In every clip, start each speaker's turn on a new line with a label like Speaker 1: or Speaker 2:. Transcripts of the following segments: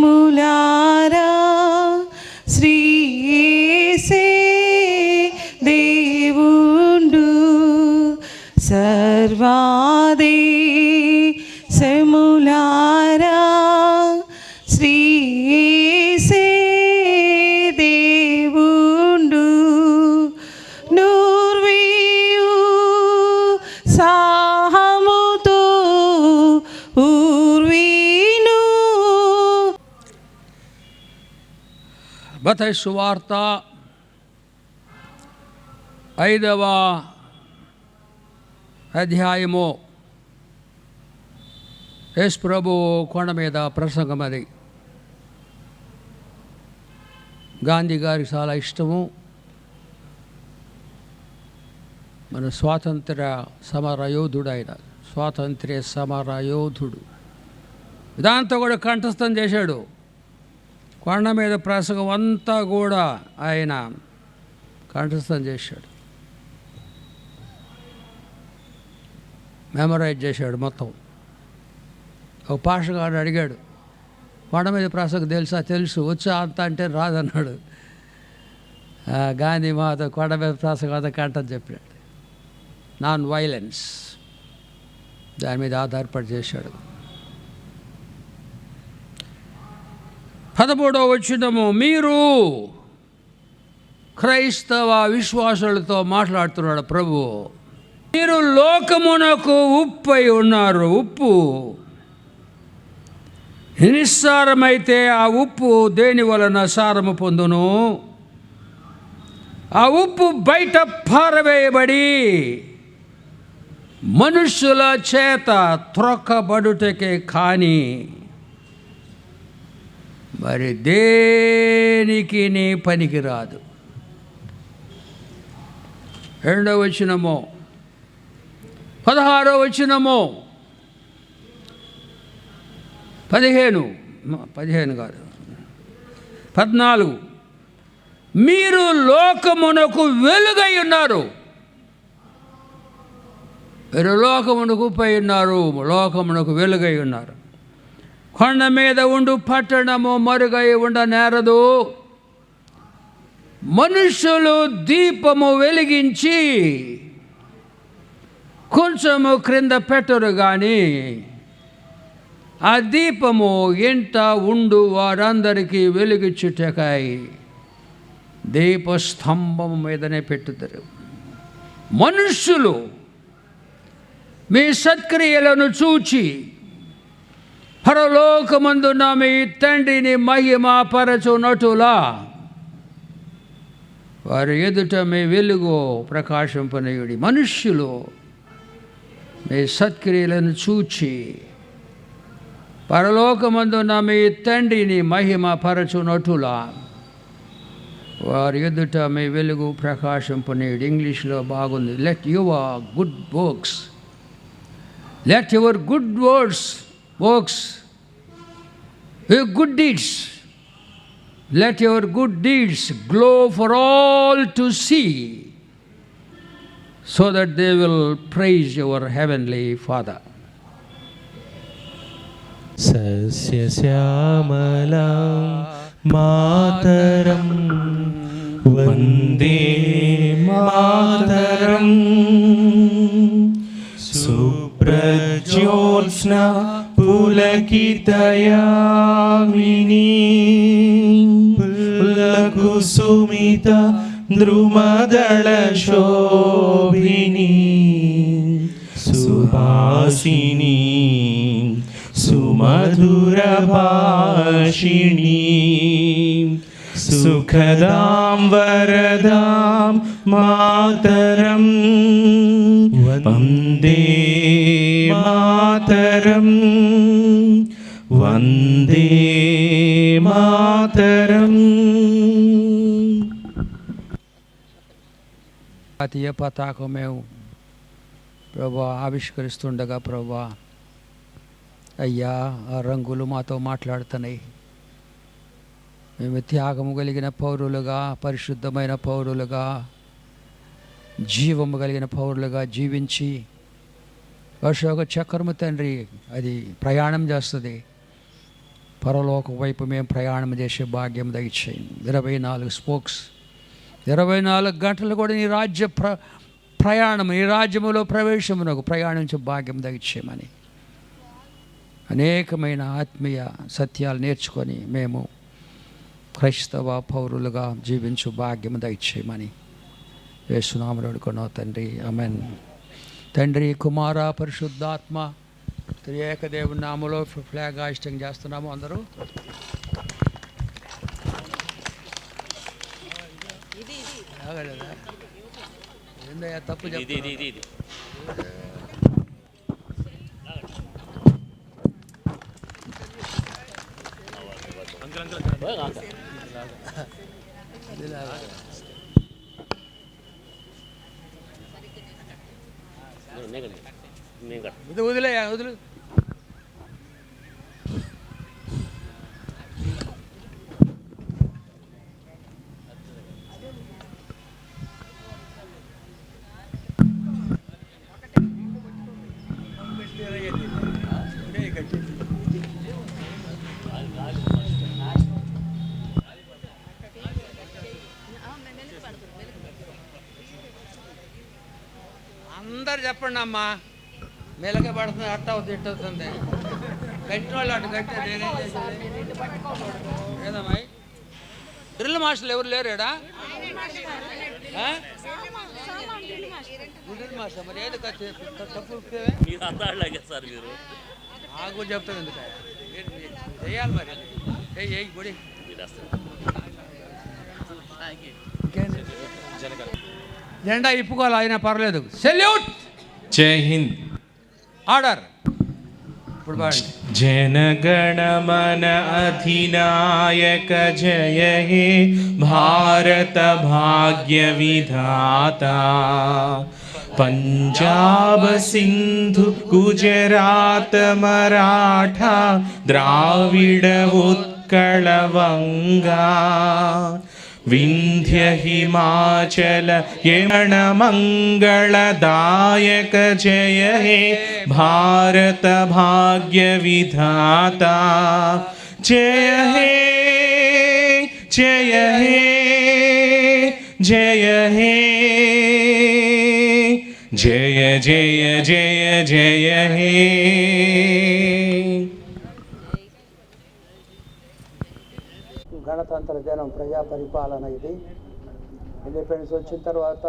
Speaker 1: జనములారా శ్రీయేసే దేవుండు సర్వాదేశములారా శ్రీయేసే దేవుండు నూర్వీయు సాహముతో ఊర్వీను.
Speaker 2: మత్తయి సువార్త 5వ అధ్యాయము. యేసు ప్రభు కొండ మీద ప్రసంగం. అది గాంధీ గారికి చాలా ఇష్టము. మన స్వాతంత్ర సమర యోధుడు ఆయన, స్వాతంత్ర్య సమర యోధుడు. దాంతో కూడా కంఠస్థం చేశాడు. కొండ మీద ప్రసంగం అంతా కూడా ఆయన కంఠస్థం చేశాడు, మెమరైజ్ చేశాడు మొత్తం. ఒక పాషగాడు అడిగాడు, కొండ మీద ప్రసంగం తెలుసా? తెలుసు. వచ్చా అంత అంటే రాదన్నాడు. గాంధీ మాతో కొండ మీద ప్రసంగం అంతా కంఠం చెప్పాడు. నాన్ వైలెన్స్ దాని మీద ఆధారపడి చేశాడు. 13వ వచనము, మీరు క్రైస్తవ విశ్వాసులతో మాట్లాడుతున్నాడు ప్రభు. మీరు లోకమునకు ఉప్పై ఉన్నారు. ఉప్పు నిస్సారమైతే ఆ ఉప్పు దేని వలన సారము పొందును? ఆ ఉప్పు బయట పారవేయబడి మనుష్యుల చేత త్రొక్కబడుటకే కానీ మరి దేనికి నీ పనికిరాదు. 2వ వచనము, 16వ వచనము, 15 కాదు 14, మీరు లోకమునకు వెలుగై ఉన్నారు. మీరు లోకమునకు ఉప్పై ఉన్నారు, లోకమునకు వెలుగై ఉన్నారు. కొండ మీద ఉండు పట్టణము మరుగై ఉండనేరదు. మనుషులు దీపము వెలిగించి కొంచెము క్రింద పెట్టరు కానీ ఆ దీపము ఇంట ఉండు వారందరికీ వెలుగిచ్చుటకై దీపస్తంభము మీదనే పెట్టుతారు. మనుష్యులు మీ సత్క్రియలను చూచి పరలోకమందున్న మీ తండ్రిని మహిమపరచునట్టులా వారి ఎదుట మీ వెలుగు ప్రకాశింపనీయుడి. మనుష్యులు మీ సత్క్రియలను చూచి పరలోకమందున్న మీ తండ్రిని మహిమపరచునట్టులా వారి ఎదుట మీ వెలుగు ప్రకాశింపనీయుడి. ఇంగ్లీష్లో బాగుంది, let your good works, let your good works, your good deeds, let your good deeds glow for all to see, so that they will praise your heavenly Father.
Speaker 3: Sasyasyaamalam Mataram Vande Mataram Suprajyotsna పులకితయామిని పుల్లకుసుమిత ద్రుమదళ శోభిని సుభాషిణి సుమధుర భాషిణి సుఖదాం వరదాం మాతరం వందే మాతరం వందే మాతరం.
Speaker 2: జాతీయ పతాకం మేము ప్రభా ఆవిష్కరిస్తుండగా ప్రభా అయ్యా ఆ రంగులు మాతో మాట్లాడుతున్నాయి. మేము త్యాగము కలిగిన పౌరులుగా, పరిశుద్ధమైన పౌరులుగా, జీవము కలిగిన పౌరులుగా జీవించి అశోక చక్రము తండ్రి అది ప్రయాణం చేస్తుంది. పరలోక వైపు మేము ప్రయాణం చేసే భాగ్యం దయచేయండి. 24 స్పోక్స్, 24 గంటలు కూడా నీ రాజ్య ప్రయాణం, నీ రాజ్యములో ప్రవేశమునకు ప్రయాణించే భాగ్యం దయచేయమని, అనేకమైన ఆత్మీయ సత్యాలు నేర్చుకొని మేము క్రైస్తవ పౌరులుగా జీవించు భాగ్యం దయచేయమని యేసునామములో వేడుకొన్నాము తండ్రి, ఆమేన్. తండ్రి, కుమార, పరిశుద్ధాత్మ త్రియేక దేవుని నామములో ఫ్లాగ్ హాయిస్టింగ్ చేస్తున్నాము. అందరూ ఏందయ్యా తప్పు చెప్తున్నా? ఇది వదిలే వదిలు. అందరు చెప్పండి అమ్మా, మెలక పడుతుంది, అట్ట అవుతుంది, ఇట్ట అవుతుంది. కట్టిన వాళ్ళు అటు కట్టే నేనేం చేసేది? ఏదమ్మా డ్రిల్ మాస్టర్లు ఎవరు లేరాడా? డ్రిల్ మాస్టర్ మరి ఏది తప్పు నాకు చెప్తాం ఎందుకు చేయాలి మరి ఏ గుడి జెండా ఇప్పుకోవాలి, అయినా పర్లేదు. సెల్యూట్.
Speaker 3: జై హింద్.
Speaker 2: ఆర్డర్. ఇప్పుడు బాగుంది.
Speaker 3: जनगणमन अधिनायक जय हे भारत भाग्य विधाता, पंजाब सिंधु गुजरात मराठा द्राविड उत्कल वंगा, विंध्य हिमाचल यमन मंगलदायक जय हे भारत भाग्य विधाता, जय हे जय हे जय हे जय जय जय जय हे.
Speaker 2: గణతంత్ర దినం, ప్రజా పరిపాలన. ఇది ఇండిపెండెన్స్ వచ్చిన తర్వాత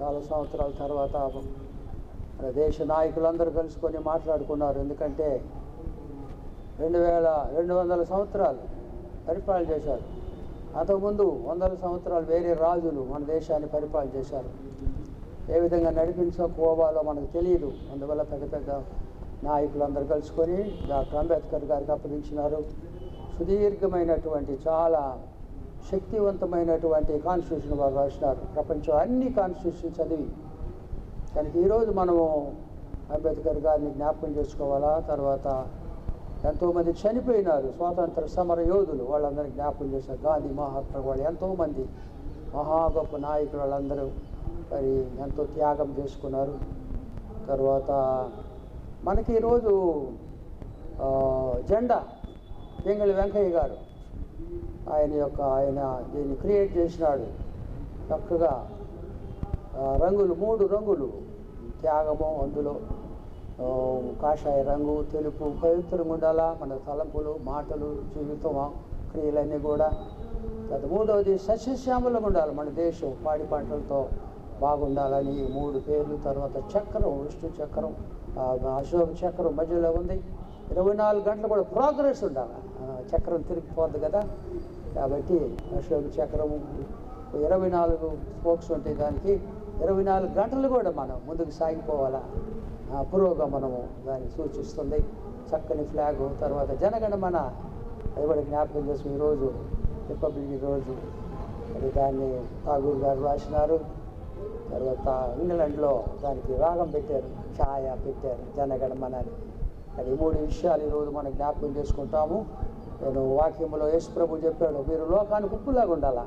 Speaker 2: 4 సంవత్సరాల తర్వాత మన దేశ నాయకులందరూ కలుసుకొని మాట్లాడుకున్నారు. ఎందుకంటే 2200 సంవత్సరాలు పరిపాలన చేశారు. అంతకుముందు 100 సంవత్సరాలు వేరే రాజులు మన దేశాన్ని పరిపాలన చేశారు. ఏ విధంగా నడిపించుకోవాలో మనకు తెలియదు. అందువల్ల పెద్ద పెద్ద నాయకులందరూ కలుసుకొని డాక్టర్ అంబేద్కర్ గారికి అప్పగించినారు. సుదీర్ఘమైనటువంటి, చాలా శక్తివంతమైనటువంటి కాన్స్టిట్యూషన్ వారు రాసినారు. ప్రపంచం అన్ని కాన్స్టిట్యూషన్ చదివి. కనుక ఈరోజు మనము అంబేద్కర్ గారిని జ్ఞాపకం చేసుకోవాలా. తర్వాత ఎంతోమంది చనిపోయినారు, స్వాతంత్ర సమర యోధులు, వాళ్ళందరినీ జ్ఞాపకం చేశారు. గాంధీ, మహాత్మా, వాళ్ళు ఎంతోమంది మహా గొప్ప నాయకులు, వాళ్ళందరూ మరి ఎంతో త్యాగం చేసుకున్నారు. తర్వాత మనకి ఈరోజు జెండా పింగళి వెంకయ్య గారు ఆయన దీన్ని క్రియేట్ చేసినాడు. చక్కగా రంగులు, 3 రంగులు త్యాగము, అందులో కాషాయ రంగు, తెలుపు, పవిత్రంగా ఉండాలా మన తలంపులు, మాటలు, జీవితం, క్రియలన్నీ కూడా. తర్వాత 3వది సస్యశ్యామలంగా ఉండాలి మన దేశం, పాడి పంటలతో బాగుండాలని 3 పేర్లు. తర్వాత చక్రం, విష్ణు చక్రం, అశోక చక్రం మధ్యలో ఉంది. 24 గంటలు కూడా ప్రోగ్రెస్ ఉండాలి. చక్రం తిరిగిపోద్ది కదా, కాబట్టి అశోక చక్రము 24 స్పోక్స్ ఉంటాయి దానికి. 24 గంటలు కూడా మనం ముందుకు సాగిపోవాలా, పురోగమనము దాన్ని సూచిస్తుంది. చక్కని ఫ్లాగు. తర్వాత జనగణమన అది కూడా జ్ఞాపకం చేసి ఈరోజు రిపబ్లిక్ రోజు అది దాన్ని ఠాగూర్ గారు రాసినారు. తర్వాత ఇంగ్లాండ్లో దానికి రాగం పెట్టారు, ఛాయ పెట్టారు, జనగణమన అని. అది 3 విషయాలు ఈరోజు మనం జ్ఞాపకం చేసుకుంటాము. నేను వాక్యంలో యేసు ప్రభు చెప్పాడు, మీరు లోకానికి ఉప్పులాగా ఉండాలా,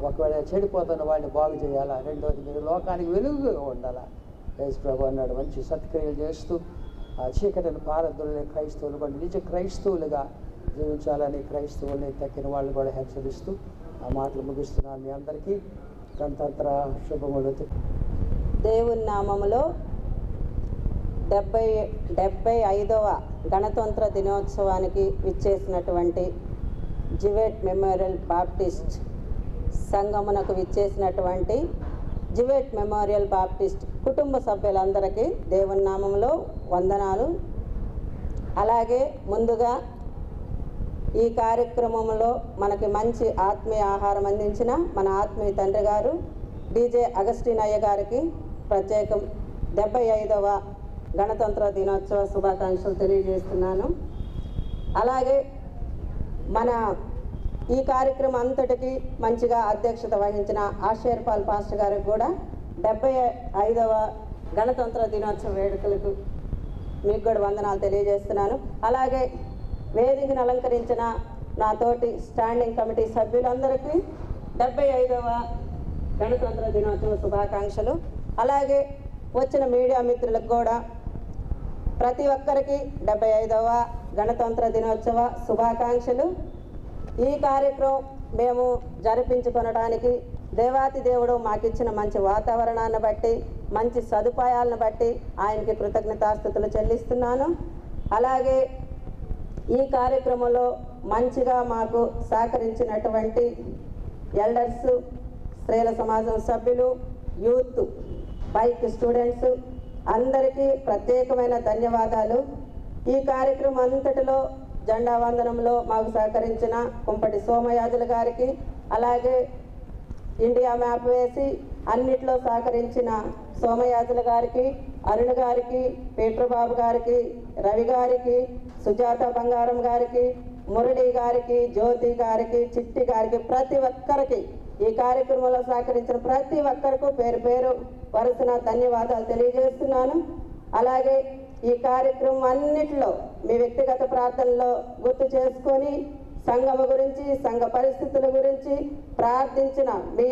Speaker 2: ఒకవేళ చెడిపోతున్న వాళ్ళని బాగు చేయాలా. 2వది మీరు లోకానికి వెలుగుగా ఉండాలా. యేసు ప్రభు అన్నాడు. మంచి సత్క్రియలు చేస్తూ ఆ చీకటిని పారద్రోలే క్రైస్తవులు, నిజ క్రైస్తవులుగా
Speaker 4: జీవించాలని క్రైస్తవుల్ని తక్కిన వాళ్ళు కూడా హెచ్చరిస్తూ ఆ మాటలు ముగిస్తున్నాను. మీ అందరికీ గణతంత్ర శుభములు.
Speaker 5: దేవుని నామములో 75వ గణతంత్ర దినోత్సవానికి విచ్చేసినటువంటి జివేట్ మెమోరియల్ బాప్టిస్ట్ సంఘమునకు విచ్చేసినటువంటి జివేట్ మెమోరియల్ బాప్టిస్ట్ కుటుంబ సభ్యులందరికీ దేవుని నామములో వందనాలు. అలాగే ముందుగా ఈ కార్యక్రమంలో మనకి మంచి ఆత్మీయ ఆహారం అందించిన మన ఆత్మీయ తండ్రి గారు డీజే అగస్టిన్ అయ్య గారికి ప్రత్యేకం 75వ గణతంత్ర దినోత్సవ శుభాకాంక్షలు తెలియజేస్తున్నాను. అలాగే మన ఈ కార్యక్రమం అంతటికి మంచిగా అధ్యక్షత వహించిన ఆశీర్పాల్ పాస్టర్ గారికి కూడా 75వ గణతంత్ర దినోత్సవ వేడుకలకు మీకు కూడా వందనాలు తెలియజేస్తున్నాను. అలాగే వేదికను అలంకరించిన నా తోటి స్టాండింగ్ కమిటీ సభ్యులందరికీ 75వ గణతంత్ర దినోత్సవ శుభాకాంక్షలు. అలాగే వచ్చిన మీడియా మిత్రులకు కూడా ప్రతి ఒక్కరికి 75వ గణతంత్ర దినోత్సవ శుభాకాంక్షలు. ఈ కార్యక్రమం మేము జరిపించుకొనడానికి దేవాతి దేవుడు మాకిచ్చిన మంచి వాతావరణాన్ని బట్టి, మంచి సదుపాయాలను బట్టి ఆయనకి కృతజ్ఞతాస్తుతులు చెల్లిస్తున్నాను. అలాగే ఈ కార్యక్రమంలో మంచిగా మాకు సహకరించినటువంటి ఎల్డర్స్, స్త్రీల సమాజం సభ్యులు, యూత్, బైక్ స్టూడెంట్స్ అందరికీ ప్రత్యేకమైన ధన్యవాదాలు. ఈ కార్యక్రమం అంతటిలో జెండా వందనంలో మాకు సహకరించిన కుంపటి సోమయాజుల గారికి, అలాగే ఇండియా మ్యాప్ వేసి అన్నిట్లో సహకరించిన సోమయాజుల గారికి, అరుణ్ గారికి, పీటర్ బాబు గారికి, రవి గారికి, సుజాత బంగారం గారికి, మురళి గారికి, జ్యోతి గారికి, చిట్టి గారికి, ప్రతి ఒక్కరికి ఈ కార్యక్రమంలో సహకరించిన ప్రతి ఒక్కరికి పేరు పేరు వరుసన ధన్యవాదాలు తెలియజేస్తున్నాను. అలాగే ఈ కార్యక్రమం అన్నిటిలో మీ వ్యక్తిగత ప్రార్థనలో గుర్తు చేసుకొని సంఘము గురించి, సంఘ పరిస్థితుల గురించి ప్రార్థించిన మీ